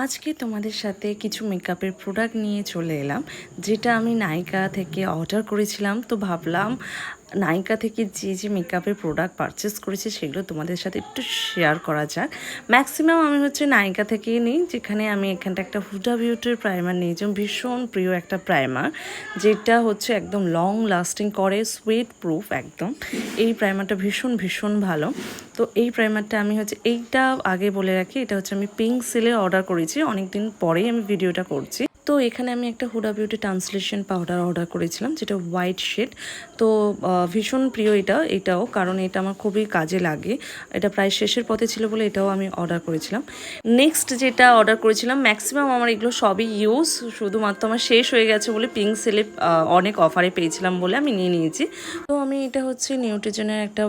আজকে তোমাদের সাথে কিছু মেকআপের প্রোডাক্ট নিয়ে চলে এলাম, যেটা আমি নাইকা থেকে অর্ডার করেছিলাম। তো ভাবলাম নাইকা থেকে যে মেকআপের প্রোডাক্ট পারচেস করেছি সেগুলো তোমাদের সাথে একটু শেয়ার করা যাক। ম্যাক্সিমাম আমি নাইকা থেকেই নিই, যেখানে আমি এখানটা একটা হুডা বিউটির প্রাইমার নিয়েছি, ভীষণ প্রিয় একটা প্রাইমার, যেটা একদম লং লাস্টিং করে, সুইট প্রুফ একদম। এই প্রাইমারটা ভীষণ ভীষণ ভালো। তো এই প্রাইমারটা আমি এইটা আগে বলে রাখি, এটা আমি পিঙ্ক সেলে অর্ডার করেছি, অনেকদিন পরেই আমি ভিডিওটা করছি। তো এখানে আমি একটা Hooda beauty translation powder order করেছিলাম, যেটা হোয়াইট শেড। তো ভীষণ প্রিয় এটাও, কারণ এটা আমার খুবই কাজে লাগে। এটা প্রায় শেষের পথে ছিল বলে এটাও আমি অর্ডার করেছিলাম। নেক্সট যেটা অর্ডার করেছিলাম, ম্যাক্সিমাম আমার এগুলো সবই ইউজ, শুধুমাত্র আমার শেষ হয়ে গেছে বলে পিঙ্ক সেলে অনেক অফারে পেয়েছিলাম বলে আমি নিয়ে নিয়েছি। তো আমি এটা নিউট্রিজেনের একটা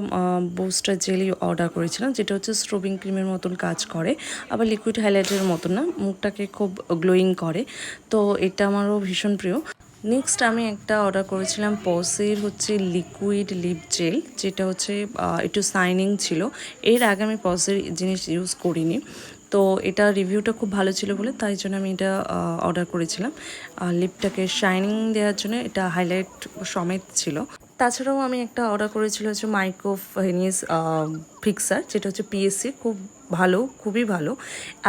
বুস্টার জেলি অর্ডার করেছিলাম, যেটা স্ট্রবিং ক্রিমের মতন কাজ করে, আবার লিকুইড হাইলাইটের মতন না, মুখটাকে খুব গ্লোয়িং করে। তো এটা আমারও ভীষণ প্রিয়। নেক্সট আমি একটা অর্ডার করেছিলাম পসের লিকুইড লিপ জেল, যেটা একটু শাইনিং ছিল। এর আগে আমি পসের জিনিস ইউজ করিনি, তো এটা রিভিউটা খুব ভালো ছিল বলে তাই জন্য আমি এটা অর্ডার করেছিলাম। লিপটাকে শাইনিং দেওয়ার জন্য এটা হাইলাইট সমেত ছিল। তাছাড়াও আমি একটা অর্ডার করেছিল মাইক্রো ভেনিস ফিক্সার, যেটা পিএসসি, খুব ভালো, খুবই ভালো।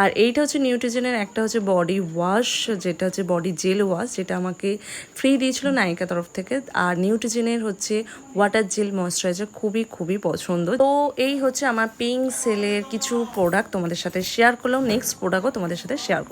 আর এইটা নিউট্রিজেনের একটা বডি ওয়াশ, যেটা বডি জেল ওয়াশ, যেটা আমাকে ফ্রি দিয়েছিল নাইকা তরফ থেকে। আর নিউট্রিজেনের ওয়াটার জেল ময়শ্চারাইজার খুবই খুবই পছন্দ। তো এই আমার পিঙ্ক সেলের কিছু প্রোডাক্ট তোমাদের সাথে শেয়ার করলাম। নেক্সট প্রোডাক্টও তোমাদের সাথে শেয়ার করবো।